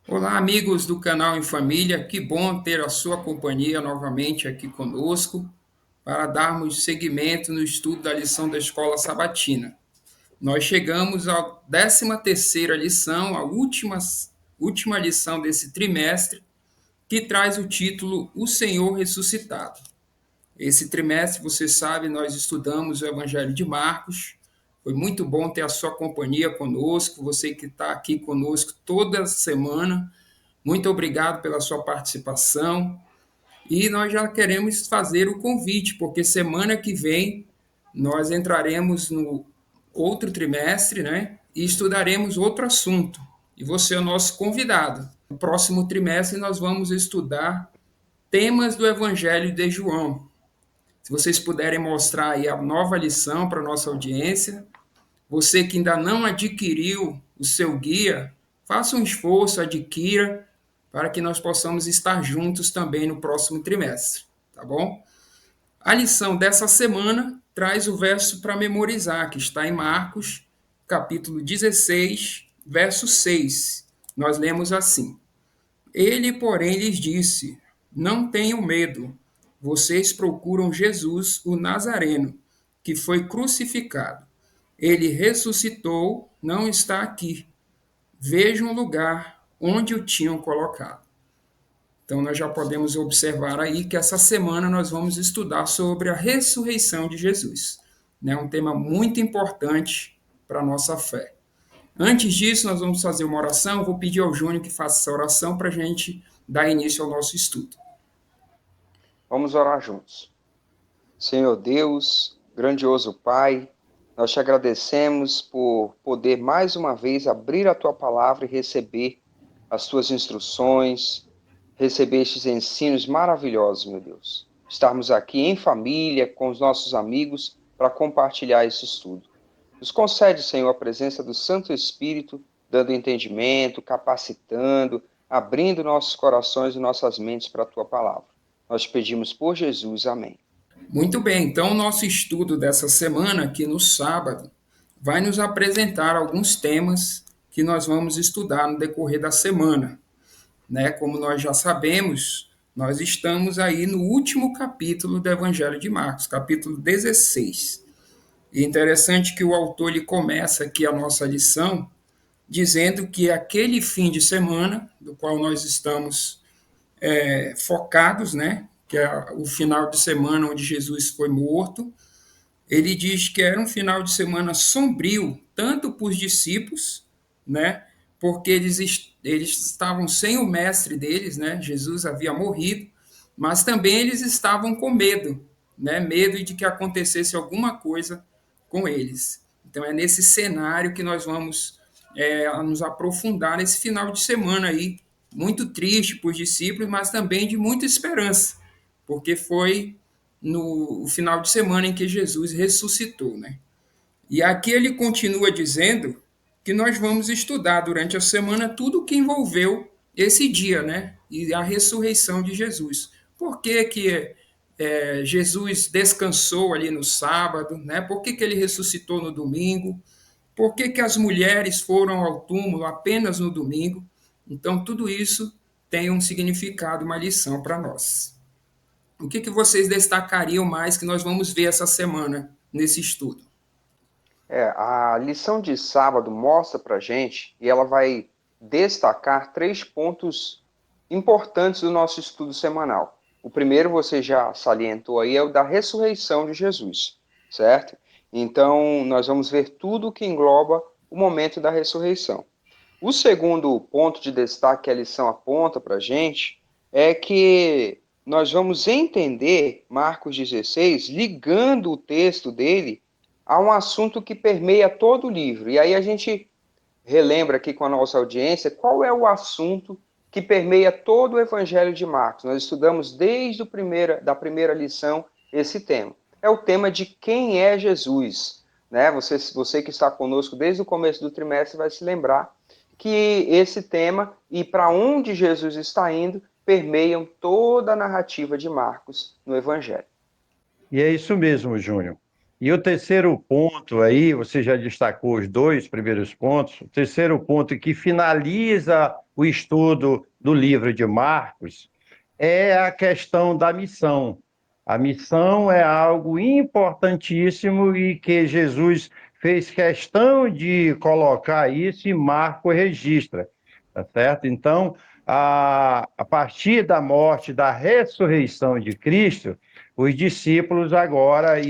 Olá, amigos do canal Em Família, que bom ter a sua companhia novamente aqui conosco para darmos seguimento no estudo da lição da Escola Sabatina. Nós chegamos à 13ª lição, a última lição desse trimestre, que traz o título O Senhor Ressuscitado. Esse trimestre, você sabe, nós estudamos o Evangelho de Marcos. Foi muito bom ter a sua companhia conosco, você que está aqui conosco toda semana. Muito obrigado pela sua participação. E nós já queremos fazer o convite, porque semana que vem nós entraremos no outro trimestre, né? E estudaremos outro assunto. E você é o nosso convidado. No próximo trimestre nós vamos estudar temas do Evangelho de João. Se vocês puderem mostrar aí a nova lição para a nossa audiência, você que ainda não adquiriu o seu guia, faça um esforço, adquira, para que nós possamos estar juntos também no próximo trimestre, tá bom? A lição dessa semana traz o verso para memorizar, que está em Marcos, capítulo 16, verso 6. Nós lemos assim: Ele, porém, lhes disse: Não tenham medo. Vocês procuram Jesus, o Nazareno, que foi crucificado. Ele ressuscitou, não está aqui. Vejam o lugar onde o tinham colocado. Então, nós já podemos observar aí que essa semana nós vamos estudar sobre a ressurreição de Jesus. É um tema muito importante para a nossa fé. Antes disso, nós vamos fazer uma oração. Vou pedir ao Júnior que faça essa oração para a gente dar início ao nosso estudo. Vamos orar juntos. Senhor Deus, grandioso Pai, nós te agradecemos por poder mais uma vez abrir a tua palavra e receber as tuas instruções, receber estes ensinos maravilhosos, meu Deus. Estarmos aqui em família, com os nossos amigos, para compartilhar esse estudo. Nos concede, Senhor, a presença do Santo Espírito, dando entendimento, capacitando, abrindo nossos corações e nossas mentes para a tua palavra. Nós te pedimos por Jesus, amém. Muito bem, então o nosso estudo dessa semana, aqui no sábado, vai nos apresentar alguns temas que nós vamos estudar no decorrer da semana. Como nós já sabemos, nós estamos aí no último capítulo do Evangelho de Marcos, capítulo 16. E é interessante que o autor ele começa aqui a nossa lição dizendo que aquele fim de semana, do qual nós estamos focados, que é o final de semana onde Jesus foi morto, ele diz que era um final de semana sombrio, tanto para os discípulos, porque eles estavam sem o mestre deles, Jesus havia morrido, mas também eles estavam com medo, medo de que acontecesse alguma coisa com eles. Então é nesse cenário que nós vamos nos aprofundar nesse final de semana aí, muito triste para os discípulos, mas também de muita esperança, porque foi no final de semana em que Jesus ressuscitou, E aqui ele continua dizendo que nós vamos estudar durante a semana tudo o que envolveu esse dia, E a ressurreição de Jesus. Por que que Jesus descansou ali no sábado, Por que que ele ressuscitou no domingo? Por que que as mulheres foram ao túmulo apenas no domingo? Então, tudo isso tem um significado, uma lição para nós. O que vocês destacariam mais que nós vamos ver essa semana nesse estudo? A lição de sábado mostra para a gente, e ela vai destacar 3 pontos importantes do nosso estudo semanal. O primeiro, você já salientou aí, é o da ressurreição de Jesus, certo? Então, nós vamos ver tudo que engloba o momento da ressurreição. O segundo ponto de destaque que a lição aponta para a gente é que nós vamos entender Marcos 16 ligando o texto dele a um assunto que permeia todo o livro. E aí a gente relembra aqui com a nossa audiência qual é o assunto que permeia todo o Evangelho de Marcos. Nós estudamos desde da primeira lição esse tema. É o tema de quem é Jesus. Você que está conosco desde o começo do trimestre vai se lembrar que esse tema e para onde Jesus está indo permeiam toda a narrativa de Marcos no Evangelho. E é isso mesmo, Júnior. E o terceiro ponto aí, você já destacou os dois primeiros pontos, o terceiro ponto que finaliza o estudo do livro de Marcos é a questão da missão. A missão é algo importantíssimo e que Jesus fez questão de colocar isso e Marcos registra, tá certo? Então, a partir da morte, da ressurreição de Cristo, os discípulos agora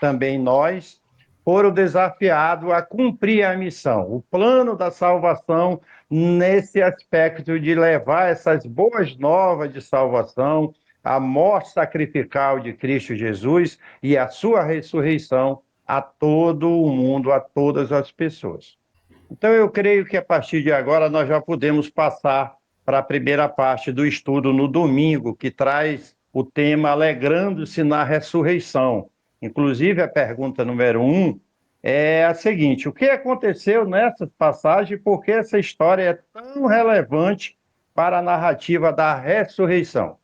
também nós, foram desafiados a cumprir a missão, o plano da salvação nesse aspecto de levar essas boas novas de salvação, a morte sacrificial de Cristo Jesus e a sua ressurreição a todo o mundo, a todas as pessoas. Então, eu creio que a partir de agora nós já podemos passar para a primeira parte do estudo no domingo, que traz o tema Alegrando-se na Ressurreição. Inclusive, a pergunta número 1 é a seguinte: o que aconteceu nessa passagem e por que essa história é tão relevante para a narrativa da ressurreição?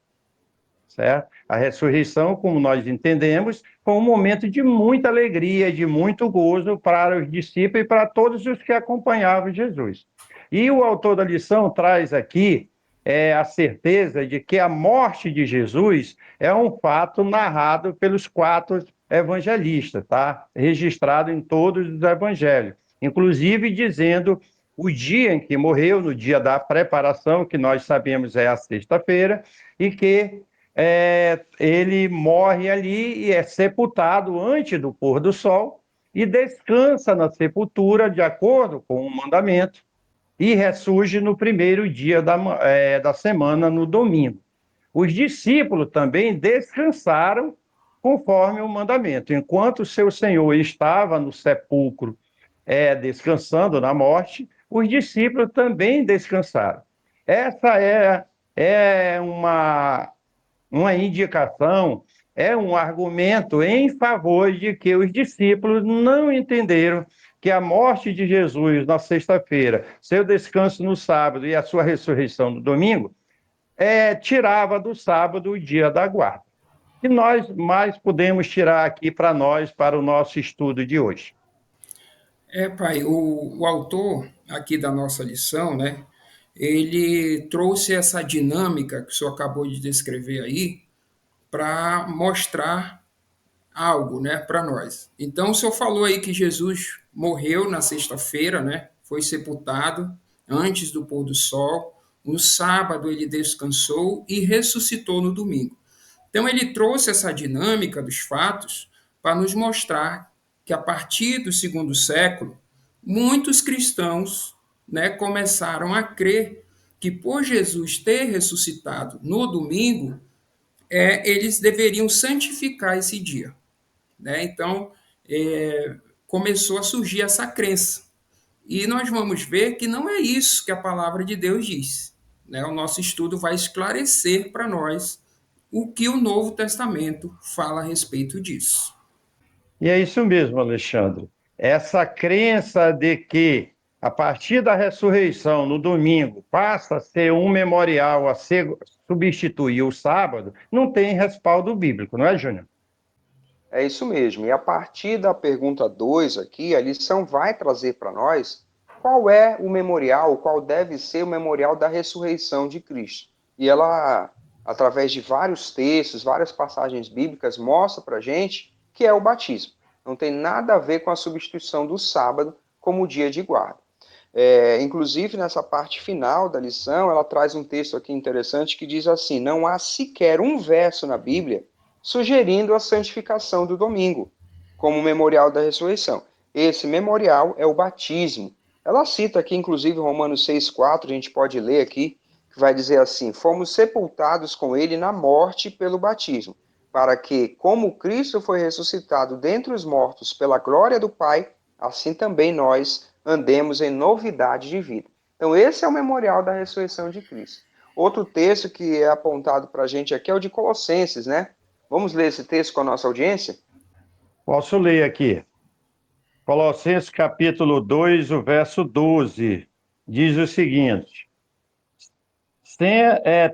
Certo? A ressurreição, como nós entendemos, foi um momento de muita alegria, de muito gozo para os discípulos e para todos os que acompanhavam Jesus. E o autor da lição traz aqui a certeza de que a morte de Jesus é um fato narrado pelos 4 evangelistas, tá? Registrado em todos os evangelhos, inclusive dizendo o dia em que morreu, no dia da preparação, que nós sabemos é a sexta-feira, e que ele morre ali e é sepultado antes do pôr do sol e descansa na sepultura de acordo com o mandamento e ressurge no primeiro dia da semana, no domingo. Os discípulos também descansaram conforme o mandamento. Enquanto seu Senhor estava no sepulcro descansando na morte, os discípulos também descansaram. Essa é uma indicação, é um argumento em favor de que os discípulos não entenderam que a morte de Jesus na sexta-feira, seu descanso no sábado e a sua ressurreição no domingo, tirava do sábado o dia da guarda. E nós mais podemos tirar aqui para nós, para o nosso estudo de hoje? Pai, o autor aqui da nossa lição, né, ele trouxe essa dinâmica que o senhor acabou de descrever aí para mostrar algo, né, para nós. Então, o senhor falou aí que Jesus morreu na sexta-feira, né, foi sepultado antes do pôr do sol. No sábado ele descansou e ressuscitou no domingo. Então, ele trouxe essa dinâmica dos fatos para nos mostrar que a partir do segundo século, muitos cristãos, né, começaram a crer que por Jesus ter ressuscitado no domingo, eles deveriam santificar esse dia. Né? Então, começou a surgir essa crença. E nós vamos ver que não é isso que a palavra de Deus diz. Né? O nosso estudo vai esclarecer para nós o que o Novo Testamento fala a respeito disso. E é isso mesmo, Alexandre. Essa crença de que, a partir da ressurreição, no domingo, passa a ser um memorial a substituir o sábado, não tem respaldo bíblico, não é, Júnior? É isso mesmo. E a partir da pergunta 2 aqui, a lição vai trazer para nós qual é o memorial, qual deve ser o memorial da ressurreição de Cristo. E ela, através de vários textos, várias passagens bíblicas, mostra para a gente que é o batismo. Não tem nada a ver com a substituição do sábado como dia de guarda. Inclusive, nessa parte final da lição, ela traz um texto aqui interessante que diz assim: não há sequer um verso na Bíblia sugerindo a santificação do domingo, como memorial da ressurreição. Esse memorial é o batismo. Ela cita aqui, inclusive, Romanos 6,4, a gente pode ler aqui, que vai dizer assim: fomos sepultados com ele na morte pelo batismo, para que, como Cristo foi ressuscitado dentre os mortos pela glória do Pai, assim também nós andemos em novidade de vida. Então, esse é o memorial da ressurreição de Cristo. Outro texto que é apontado para a gente aqui é o de Colossenses, né? Vamos ler esse texto com a nossa audiência? Posso ler aqui. Colossenses capítulo 2, o verso 12, diz o seguinte: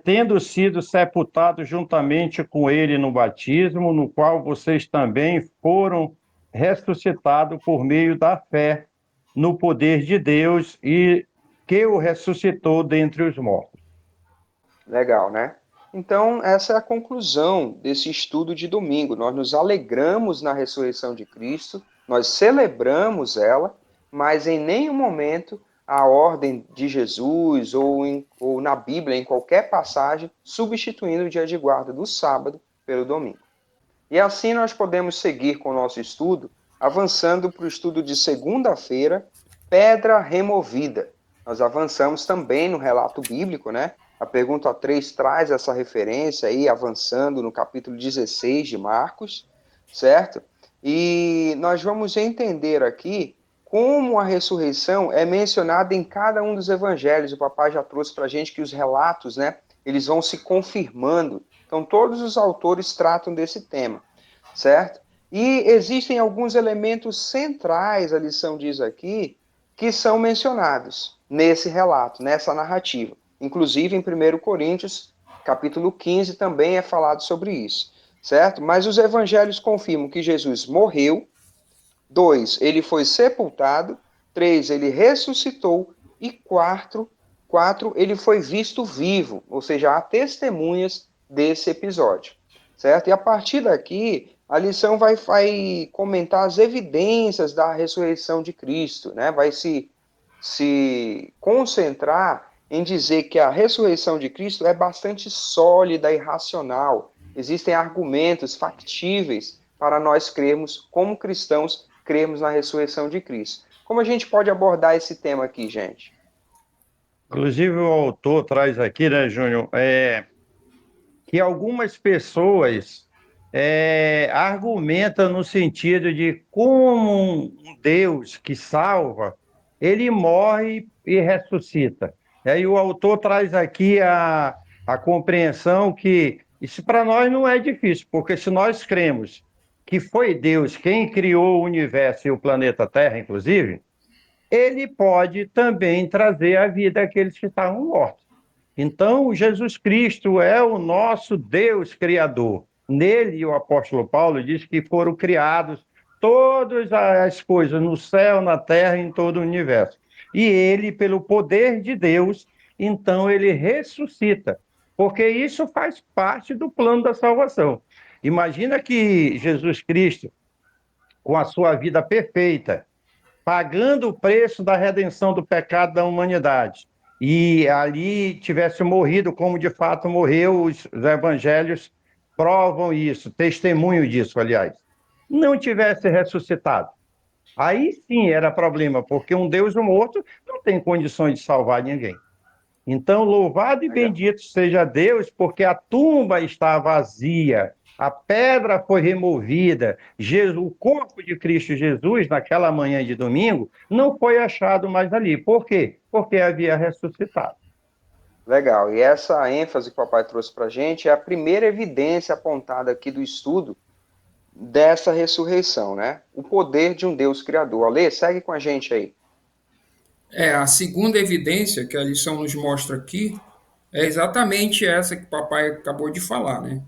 tendo sido sepultados juntamente com ele no batismo, no qual vocês também foram ressuscitados por meio da fé no poder de Deus e que o ressuscitou dentre os mortos. Legal, né? Então, essa é a conclusão desse estudo de domingo. Nós nos alegramos na ressurreição de Cristo, nós celebramos ela, mas em nenhum momento a ordem de Jesus ou na Bíblia, em qualquer passagem, substituindo o dia de guarda do sábado pelo domingo. E assim nós podemos seguir com o nosso estudo, avançando para o estudo de segunda-feira, pedra removida. Nós avançamos também no relato bíblico, né? A pergunta 3 traz essa referência aí, avançando no capítulo 16 de Marcos, certo? E nós vamos entender aqui como a ressurreição é mencionada em cada um dos evangelhos. O papai já trouxe para a gente que os relatos, né, eles vão se confirmando. Então, todos os autores tratam desse tema, certo? E existem alguns elementos centrais, a lição diz aqui, que são mencionados nesse relato, nessa narrativa. Inclusive, em 1 Coríntios, capítulo 15, também é falado sobre isso, certo? Mas os evangelhos confirmam que Jesus morreu, 2, ele foi sepultado, 3, ele ressuscitou, e 4, ele foi visto vivo, ou seja, há testemunhas desse episódio, certo? E a partir daqui, a lição vai comentar as evidências da ressurreição de Cristo, né? Vai se concentrar em dizer que a ressurreição de Cristo é bastante sólida e racional. Existem argumentos factíveis para nós crermos, como cristãos, crermos na ressurreição de Cristo. Como a gente pode abordar esse tema aqui, gente? Inclusive, o autor traz aqui, né, Júnior, que algumas pessoas argumentam no sentido de como um Deus que salva, ele morre e ressuscita. E aí o autor traz aqui a compreensão que isso para nós não é difícil, porque se nós cremos que foi Deus quem criou o universo e o planeta Terra, inclusive, ele pode também trazer à vida aqueles que estavam mortos. Então, Jesus Cristo é o nosso Deus Criador. Nele, o apóstolo Paulo diz que foram criados todas as coisas no céu, na terra, em todo o universo. E ele, pelo poder de Deus, então ele ressuscita, porque isso faz parte do plano da salvação. Imagina que Jesus Cristo, com a sua vida perfeita, pagando o preço da redenção do pecado da humanidade, e ali tivesse morrido como de fato morreu, os evangelhos provam isso, testemunho disso, aliás, não tivesse ressuscitado. Aí sim era problema, porque um Deus morto não tem condições de salvar ninguém. Então, louvado e bendito seja Deus, porque a tumba está vazia, a pedra foi removida, o corpo de Cristo Jesus, naquela manhã de domingo, não foi achado mais ali. Por quê? Porque havia ressuscitado. Legal. E essa ênfase que o papai trouxe para a gente é a primeira evidência apontada aqui do estudo dessa ressurreição, né? O poder de um Deus criador. Alê, segue com a gente aí. A segunda evidência que a lição nos mostra aqui é exatamente essa que o papai acabou de falar, né?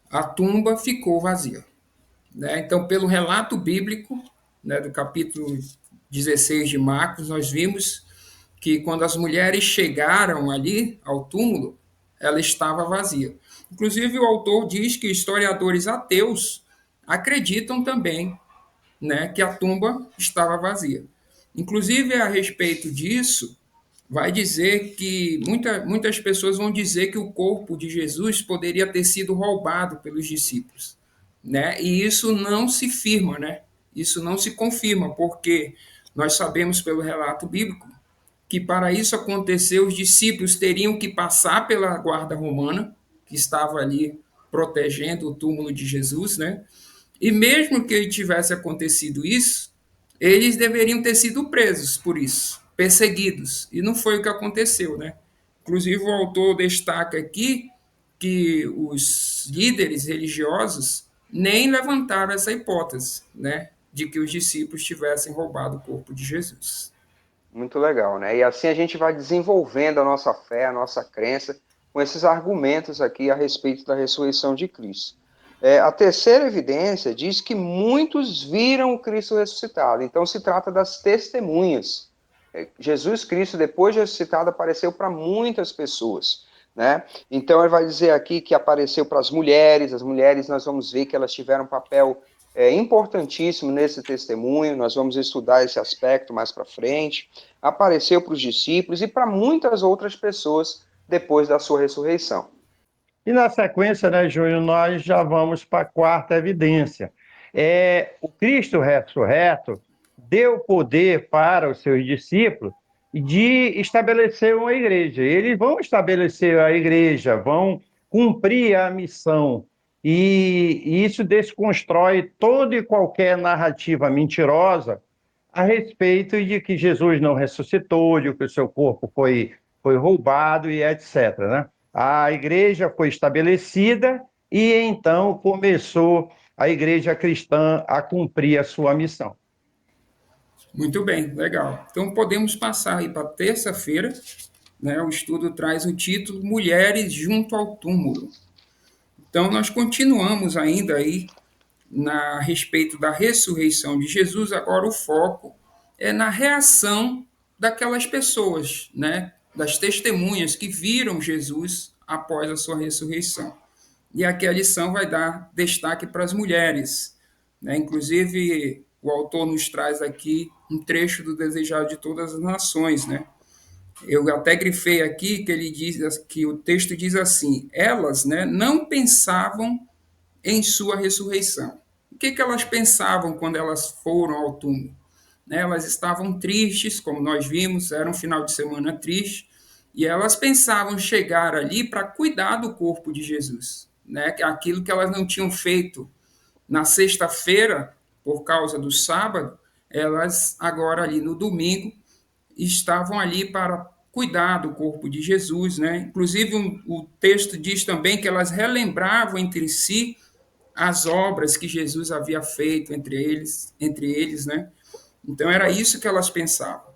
A tumba ficou vazia, né? Então, pelo relato bíblico, né, do capítulo 16 de Marcos, nós vimos que quando as mulheres chegaram ali ao túmulo, ela estava vazia. Inclusive, o autor diz que historiadores ateus acreditam também, né, que a tumba estava vazia. Inclusive, a respeito disso, vai dizer que muitas pessoas vão dizer que o corpo de Jesus poderia ter sido roubado pelos discípulos, né? E isso não se firma, né? Isso não se confirma, porque nós sabemos pelo relato bíblico que para isso acontecer, os discípulos teriam que passar pela guarda romana, que estava ali protegendo o túmulo de Jesus, né? E mesmo que tivesse acontecido isso, eles deveriam ter sido presos por isso, perseguidos. E não foi o que aconteceu, né? Inclusive, o autor destaca aqui que os líderes religiosos nem levantaram essa hipótese, né? De que os discípulos tivessem roubado o corpo de Jesus. Muito legal, né? E assim a gente vai desenvolvendo a nossa fé, a nossa crença, com esses argumentos aqui a respeito da ressurreição de Cristo. A terceira evidência diz que muitos viram o Cristo ressuscitado. Então, se trata das testemunhas. Jesus Cristo, depois de ressuscitado, apareceu para muitas pessoas, né? Então, ele vai dizer aqui que apareceu para as mulheres nós vamos ver que elas tiveram um papel importantíssimo nesse testemunho, nós vamos estudar esse aspecto mais para frente. Apareceu para os discípulos e para muitas outras pessoas depois da sua ressurreição. E na sequência, né, Júnior, nós já vamos para a quarta evidência. O Cristo ressurreto deu poder para os seus discípulos de estabelecer uma igreja. Eles vão estabelecer a igreja, vão cumprir a missão. E isso desconstrói toda e qualquer narrativa mentirosa a respeito de que Jesus não ressuscitou, de que o seu corpo foi roubado e etc., né? A igreja foi estabelecida e então começou a igreja cristã a cumprir a sua missão. Muito bem, legal. Então podemos passar aí para terça-feira, né? O estudo traz o título Mulheres junto ao túmulo. Então nós continuamos ainda aí a respeito da ressurreição de Jesus. Agora o foco é na reação daquelas pessoas, né? Das testemunhas que viram Jesus após a sua ressurreição. E aqui a lição vai dar destaque para as mulheres, né? Inclusive, o autor nos traz aqui um trecho do Desejado de Todas as Nações, né? Eu até grifei aqui que ele diz que o texto diz assim: elas, né, não pensavam em sua ressurreição. O que elas pensavam quando elas foram ao túmulo? Né, elas estavam tristes, como nós vimos, era um final de semana triste, e elas pensavam chegar ali para cuidar do corpo de Jesus, né, aquilo que elas não tinham feito na sexta-feira, por causa do sábado, elas agora ali no domingo estavam ali para cuidar do corpo de Jesus, né? Inclusive o texto diz também que elas relembravam entre si as obras que Jesus havia feito entre eles, né? Então era isso que elas pensavam.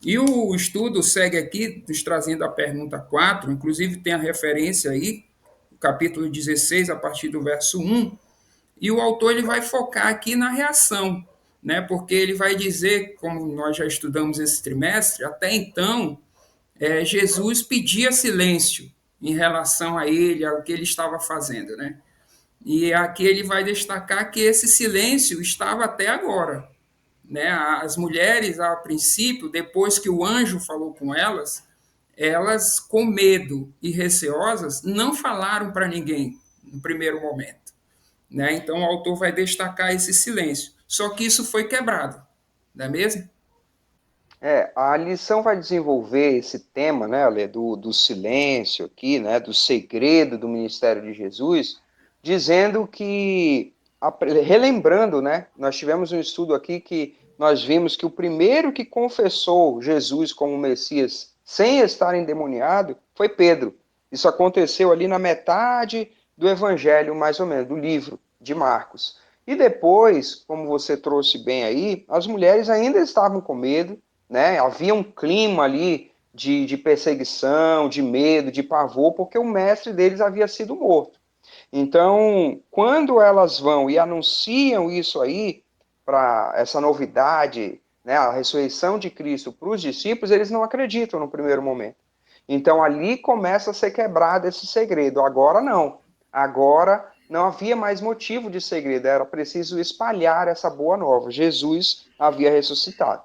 E o estudo segue aqui, nos trazendo a pergunta 4, inclusive tem a referência aí, o capítulo 16, a partir do verso 1, e o autor ele vai focar aqui na reação, né? Porque ele vai dizer, como nós já estudamos esse trimestre, até então, Jesus pedia silêncio em relação a ele, ao que ele estava fazendo, né? E aqui ele vai destacar que esse silêncio estava até agora, né? As mulheres, a princípio, depois que o anjo falou com elas, com medo e receosas, não falaram para ninguém no primeiro momento, né? Então o autor vai destacar esse silêncio. Só que isso foi quebrado, não é mesmo? A lição vai desenvolver esse tema, né, Ale, do silêncio aqui, né, do segredo do ministério de Jesus, dizendo que, relembrando, né, nós tivemos um estudo aqui que nós vimos que o primeiro que confessou Jesus como Messias sem estar endemoniado foi Pedro. Isso aconteceu ali na metade do evangelho, mais ou menos, do livro de Marcos. E depois, como você trouxe bem aí, as mulheres ainda estavam com medo, né? Havia um clima ali de perseguição, de medo, de pavor, porque o mestre deles havia sido morto. Então, quando elas vão e anunciam isso aí, para essa novidade, né, a ressurreição de Cristo para os discípulos, eles não acreditam no primeiro momento. Então, ali começa a ser quebrado esse segredo. Agora não. Agora não havia mais motivo de segredo, era preciso espalhar essa boa nova. Jesus havia ressuscitado.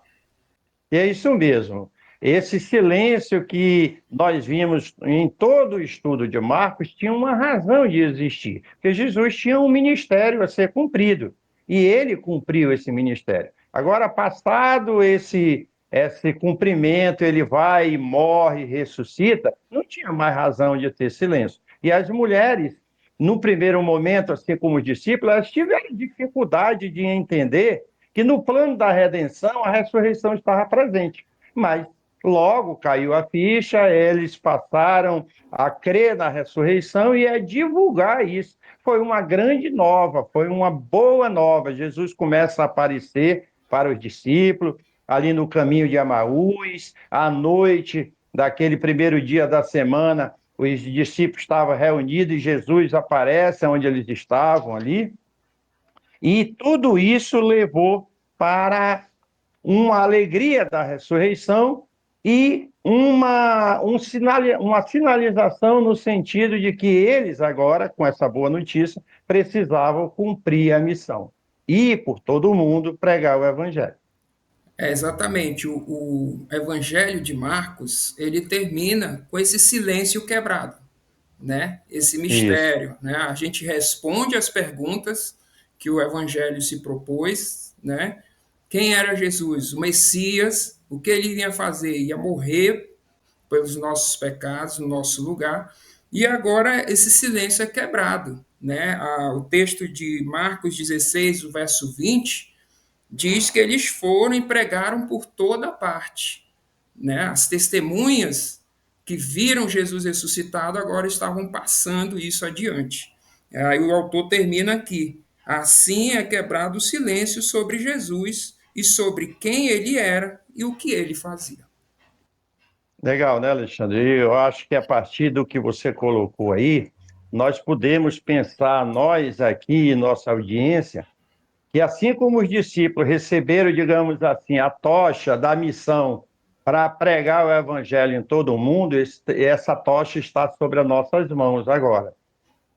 E é isso mesmo. Esse silêncio que nós vimos em todo o estudo de Marcos tinha uma razão de existir, porque Jesus tinha um ministério a ser cumprido, e ele cumpriu esse ministério. Agora, passado esse cumprimento, ele vai e morre, ressuscita, não tinha mais razão de ter silêncio. E as mulheres, no primeiro momento, assim como os discípulos, elas tiveram dificuldade de entender que no plano da redenção a ressurreição estava presente. Mas logo caiu a ficha, eles passaram a crer na ressurreição e a divulgar isso. Foi uma grande nova, foi uma boa nova. Jesus começa a aparecer para os discípulos, ali no caminho de Amaús, à noite daquele primeiro dia da semana, os discípulos estavam reunidos e Jesus aparece onde eles estavam ali. E tudo isso levou para uma alegria da ressurreição e uma sinalização no sentido de que eles agora, com essa boa notícia, precisavam cumprir a missão. Ir por todo mundo pregar o evangelho. Exatamente. O Evangelho de Marcos, ele termina com esse silêncio quebrado, né? Esse Isso. mistério, né? A gente responde às perguntas que o Evangelho se propôs, né? Quem era Jesus? O Messias? O que ele ia fazer? Ia morrer pelos nossos pecados, no nosso lugar. E agora esse silêncio é quebrado, né? O texto de Marcos 16, o verso 20, diz que eles foram e pregaram por toda parte, né? As testemunhas que viram Jesus ressuscitado agora estavam passando isso adiante. Aí o autor termina aqui: assim é quebrado o silêncio sobre Jesus e sobre quem ele era e o que ele fazia. Legal, né, Alexandre? Eu acho que a partir do que você colocou aí, nós podemos pensar, nós aqui, nossa audiência, que assim como os discípulos receberam, digamos assim, a tocha da missão para pregar o evangelho em todo o mundo, essa tocha está sobre as nossas mãos agora.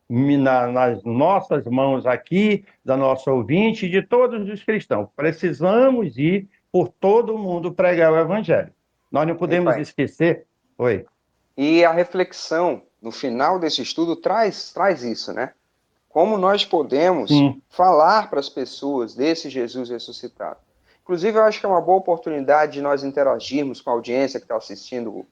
Nas nossas mãos aqui, da nossa ouvinte e de todos os cristãos. Precisamos ir por todo o mundo pregar o evangelho. Nós não Bem, podemos pai. esquecer. Oi. E a reflexão no final desse estudo traz isso, né? Como nós podemos Sim. falar para as pessoas desse Jesus ressuscitado. Inclusive, eu acho que é uma boa oportunidade de nós interagirmos com a audiência que está assistindo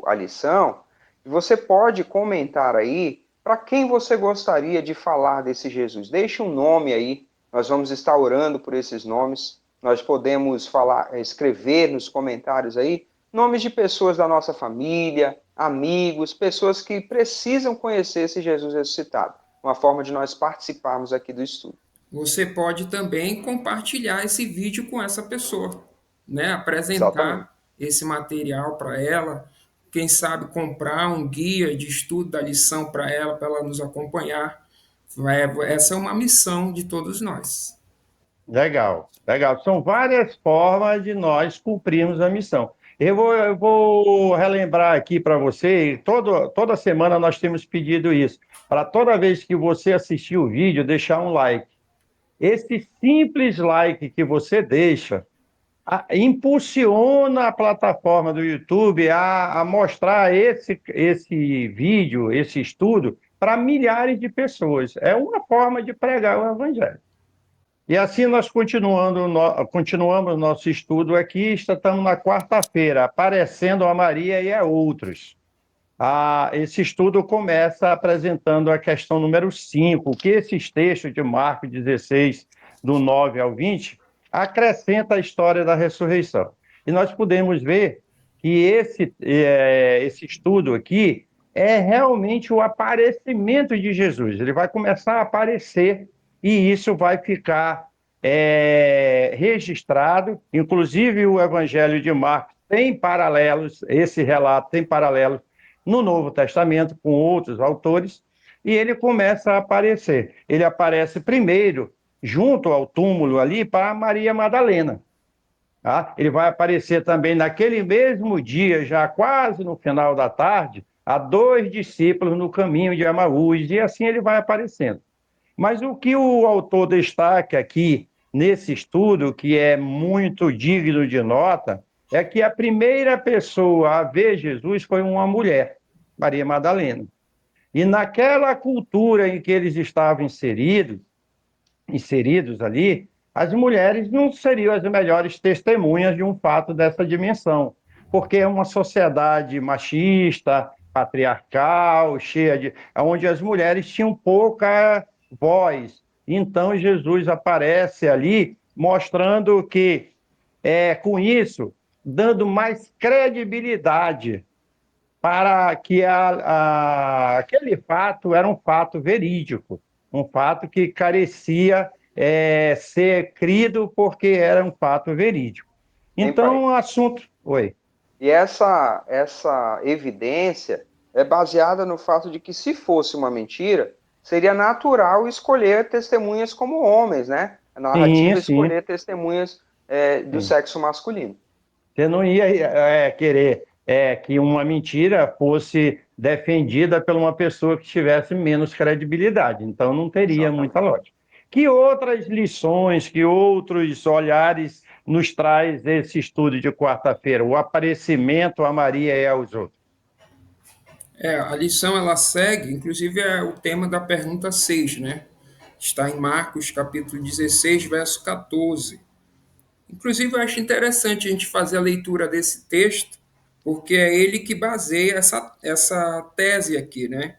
a lição. E você pode comentar aí para quem você gostaria de falar desse Jesus. Deixe um nome aí, nós vamos estar orando por esses nomes. Nós podemos falar, escrever nos comentários aí nomes de pessoas da nossa família, amigos, pessoas que precisam conhecer esse Jesus ressuscitado. Uma forma de nós participarmos aqui do estudo. Você pode também compartilhar esse vídeo com essa pessoa, né? Exatamente. Apresentar esse material para ela, quem sabe comprar um guia de estudo da lição para ela nos acompanhar. Essa é uma missão de todos nós. Legal, legal. São várias formas de nós cumprirmos a missão. Eu vou relembrar aqui para você, toda semana nós temos pedido isso, para toda vez que você assistir o vídeo, deixar um like. Esse simples like que você deixa impulsiona a plataforma do YouTube a mostrar esse vídeo, esse estudo, para milhares de pessoas. É uma forma de pregar o Evangelho. E assim nós continuamos nosso estudo aqui, estamos na quarta-feira, aparecendo a Maria e a outros. Esse estudo começa apresentando a questão número 5, que esses textos de Marcos 16, do 9 ao 20, acrescenta a história da ressurreição. E nós podemos ver que esse estudo aqui é realmente o aparecimento de Jesus. Ele vai começar a aparecer e isso vai ficar registrado. Inclusive, o Evangelho de Marcos tem paralelos, esse relato tem paralelos no Novo Testamento com outros autores, e ele começa a aparecer. Ele aparece primeiro junto ao túmulo ali para Maria Madalena. Tá? Ele vai aparecer também naquele mesmo dia, já quase no final da tarde, a 2 discípulos no caminho de Emaús, e assim ele vai aparecendo. Mas o que o autor destaca aqui nesse estudo, que é muito digno de nota, é que a primeira pessoa a ver Jesus foi uma mulher, Maria Madalena. E naquela cultura em que eles estavam inseridos ali, as mulheres não seriam as melhores testemunhas de um fato dessa dimensão, porque é uma sociedade machista, patriarcal, onde as mulheres tinham pouca voz. Então Jesus aparece ali mostrando que, com isso, dando mais credibilidade para que aquele fato era um fato verídico, um fato que carecia ser crido porque era um fato verídico. Bem, pai. Então, o assunto... Oi. E essa evidência, é baseada no fato de que, se fosse uma mentira, seria natural escolher testemunhas como homens, né? A Sim, narrativa sim, escolher testemunhas do sim. sexo masculino. Você não ia querer que uma mentira fosse defendida por uma pessoa que tivesse menos credibilidade, então não teria muita Exatamente. lógica. Que outras lições, que outros olhares nos traz esse estudo de quarta-feira, o aparecimento a Maria e aos outros? A lição ela segue, inclusive é o tema da pergunta 6, né? Está em Marcos capítulo 16, verso 14. Inclusive, eu acho interessante a gente fazer a leitura desse texto, porque é ele que baseia essa tese aqui, né?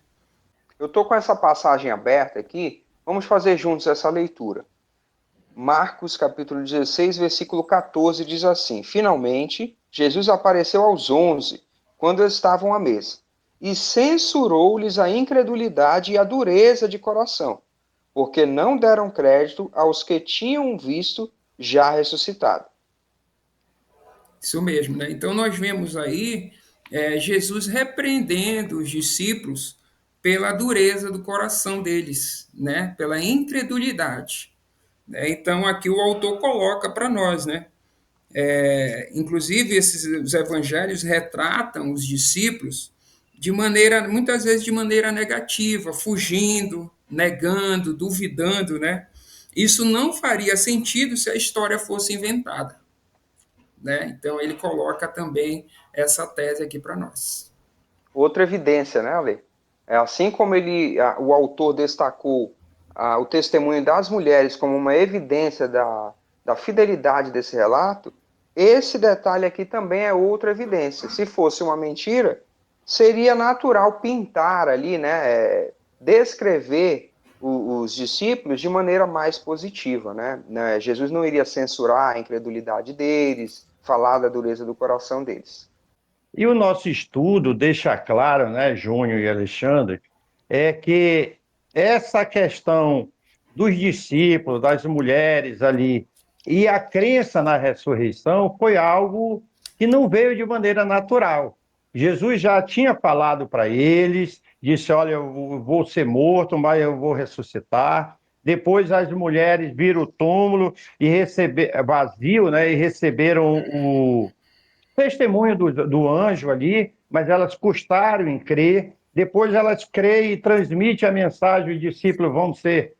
Eu estou com essa passagem aberta aqui, vamos fazer juntos essa leitura. Marcos capítulo 16, versículo 14 diz assim: Finalmente, Jesus apareceu aos 11, quando estavam à mesa, e censurou-lhes a incredulidade e a dureza de coração, porque não deram crédito aos que tinham visto já ressuscitado. Isso mesmo, né? Então, nós vemos aí Jesus repreendendo os discípulos pela dureza do coração deles, né? Pela incredulidade. Né? Então, aqui o autor coloca para nós, né? Inclusive, os evangelhos retratam os discípulos de maneira, muitas vezes de maneira negativa, fugindo, negando, duvidando, né? Isso não faria sentido se a história fosse inventada, né? Então ele coloca também essa tese aqui para nós. Outra evidência, né, Ale? É assim como o autor destacou o testemunho das mulheres como uma evidência da fidelidade desse relato, esse detalhe aqui também é outra evidência. Se fosse uma mentira, seria natural pintar ali, né, descrever os discípulos de maneira mais positiva, né? Jesus não iria censurar a incredulidade deles, falar da dureza do coração deles. E o nosso estudo deixa claro, né, Júnior e Alexandre, é que essa questão dos discípulos, das mulheres ali, e a crença na ressurreição foi algo que não veio de maneira natural. Jesus já tinha falado para eles, disse: Olha, eu vou ser morto, mas eu vou ressuscitar. Depois as mulheres viram o túmulo e vazio, né, e receberam o testemunho do anjo ali, mas elas custaram em crer. Depois elas creem e transmitem a mensagem, os discípulos vão ser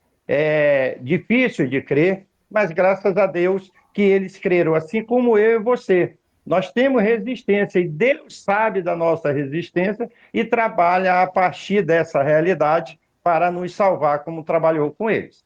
difíceis de crer, mas graças a Deus que eles creram, assim como eu e você. Nós temos resistência e Deus sabe da nossa resistência e trabalha a partir dessa realidade para nos salvar, como trabalhou com eles.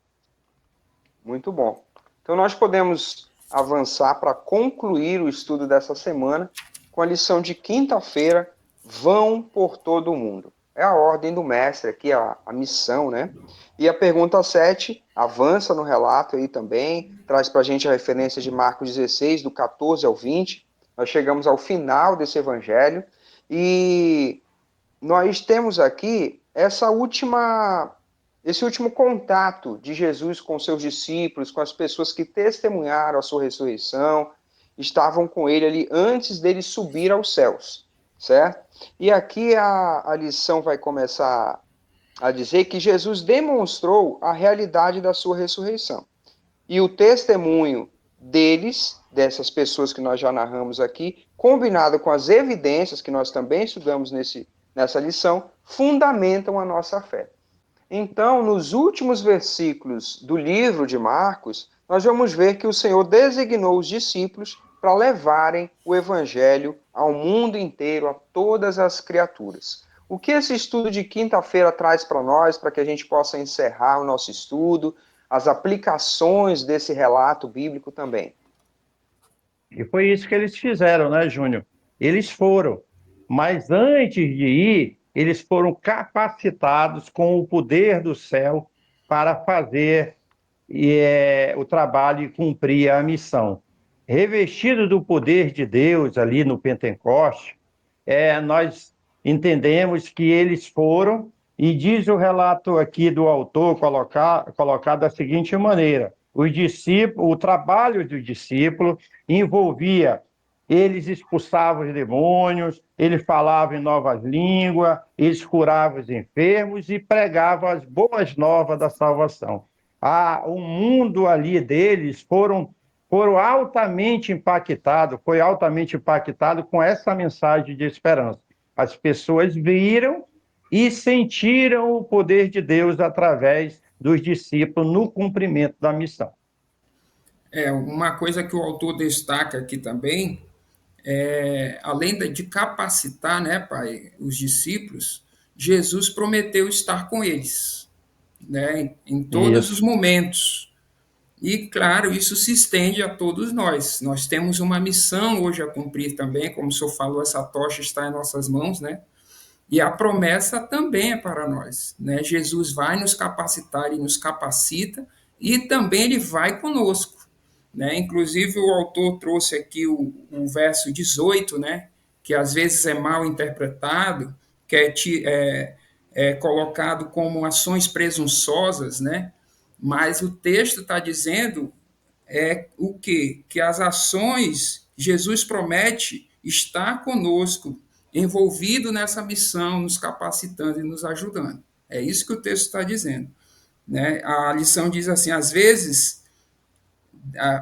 Muito bom. Então, nós podemos avançar para concluir o estudo dessa semana com a lição de quinta-feira: Vão por todo o mundo. É a ordem do mestre aqui, a missão, né? E a pergunta 7 avança no relato aí também, traz para a gente a referência de Marcos 16, do 14 ao 20. Nós chegamos ao final desse evangelho e nós temos aqui esse último contato de Jesus com seus discípulos, com as pessoas que testemunharam a sua ressurreição, estavam com ele ali antes dele subir aos céus, certo? E aqui a lição vai começar a dizer que Jesus demonstrou a realidade da sua ressurreição. E o testemunho deles, dessas pessoas que nós já narramos aqui, combinado com as evidências que nós também estudamos nessa lição, fundamentam a nossa fé. Então, nos últimos versículos do livro de Marcos, nós vamos ver que o Senhor designou os discípulos para levarem o evangelho ao mundo inteiro, a todas as criaturas. O que esse estudo de quinta-feira traz para nós, para que a gente possa encerrar o nosso estudo, as aplicações desse relato bíblico também? E foi isso que eles fizeram, né, Júnior? Eles foram, mas antes de ir, eles foram capacitados com o poder do céu para fazer o trabalho e cumprir a missão. Revestido do poder de Deus ali no Pentecoste, nós entendemos que eles foram, e diz o relato aqui do autor, colocado da seguinte maneira: o trabalho do discípulo envolvia eles expulsavam os demônios, eles falavam em novas línguas, eles curavam os enfermos e pregavam as boas novas da salvação. O mundo ali deles foram altamente impactados, foi altamente impactado com essa mensagem de esperança. As pessoas viram e sentiram o poder de Deus através dos discípulos no cumprimento da missão. Uma coisa que o autor destaca aqui também, além de capacitar, né, pai, os discípulos, Jesus prometeu estar com eles, né, em todos os Isso. momentos. E, claro, isso se estende a todos nós. Nós temos uma missão hoje a cumprir também, como o senhor falou, essa tocha está em nossas mãos, né? E a promessa também é para nós, né? Jesus vai nos capacitar e nos capacita, e também ele vai conosco, né? Inclusive o autor trouxe aqui o verso 18, né? Que às vezes é mal interpretado, que é colocado como ações presunçosas, né? Mas o texto está dizendo o quê? Que as ações, Jesus promete estar conosco, envolvido nessa missão, nos capacitando e nos ajudando. É isso que o texto está dizendo. Né? A lição diz assim, às vezes,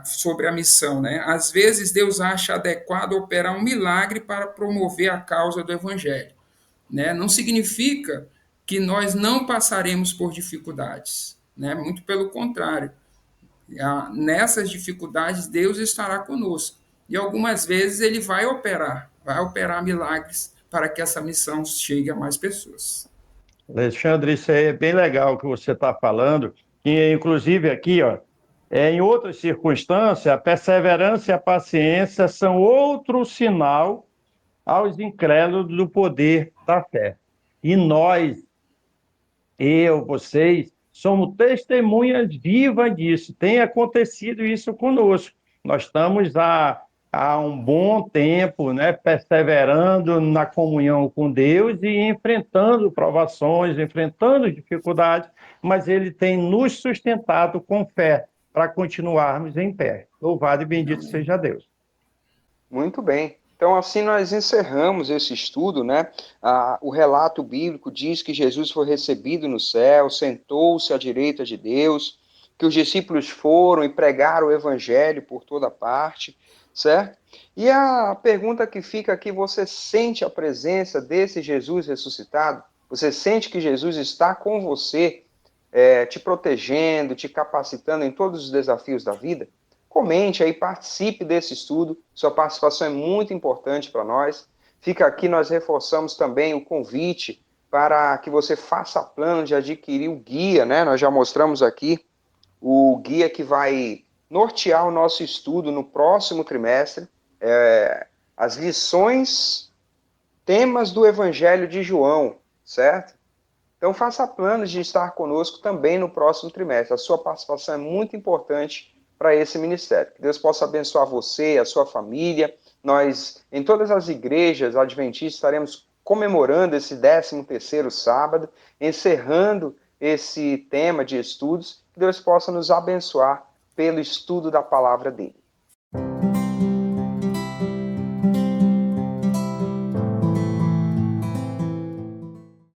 sobre a missão, né? Às vezes Deus acha adequado operar um milagre para promover a causa do evangelho. Né? Não significa que nós não passaremos por dificuldades, né? Muito pelo contrário. Nessas dificuldades, Deus estará conosco. E algumas vezes ele vai operar milagres para que essa missão chegue a mais pessoas. Alexandre, isso aí é bem legal que você está falando, que inclusive aqui, ó, em outras circunstâncias, a perseverança e a paciência são outro sinal aos incrédulos do poder da fé. E nós, eu, vocês, somos testemunhas vivas disso. Tem acontecido isso conosco. Nós estamos há um bom tempo, né, perseverando na comunhão com Deus e enfrentando provações, enfrentando dificuldades, mas Ele tem nos sustentado com fé para continuarmos em pé. Louvado e bendito Amém. seja Deus. Muito bem. Então, assim nós encerramos esse estudo, né? O relato bíblico diz que Jesus foi recebido no céu, sentou-se à direita de Deus, que os discípulos foram e pregaram o evangelho por toda parte, certo? E a pergunta que fica aqui, você sente a presença desse Jesus ressuscitado? Você sente que Jesus está com você, te protegendo, te capacitando em todos os desafios da vida? Comente aí, participe desse estudo, sua participação é muito importante para nós. Fica aqui, nós reforçamos também o convite para que você faça plano de adquirir o guia, né? Nós já mostramos aqui o guia que vai nortear o nosso estudo no próximo trimestre, as lições, temas do Evangelho de João, certo? Então faça planos de estar conosco também no próximo trimestre. A sua participação é muito importante para esse ministério. Que Deus possa abençoar você, a sua família. Nós, em todas as igrejas adventistas, estaremos comemorando esse 13º sábado, encerrando esse tema de estudos. Que Deus possa nos abençoar pelo estudo da palavra dele.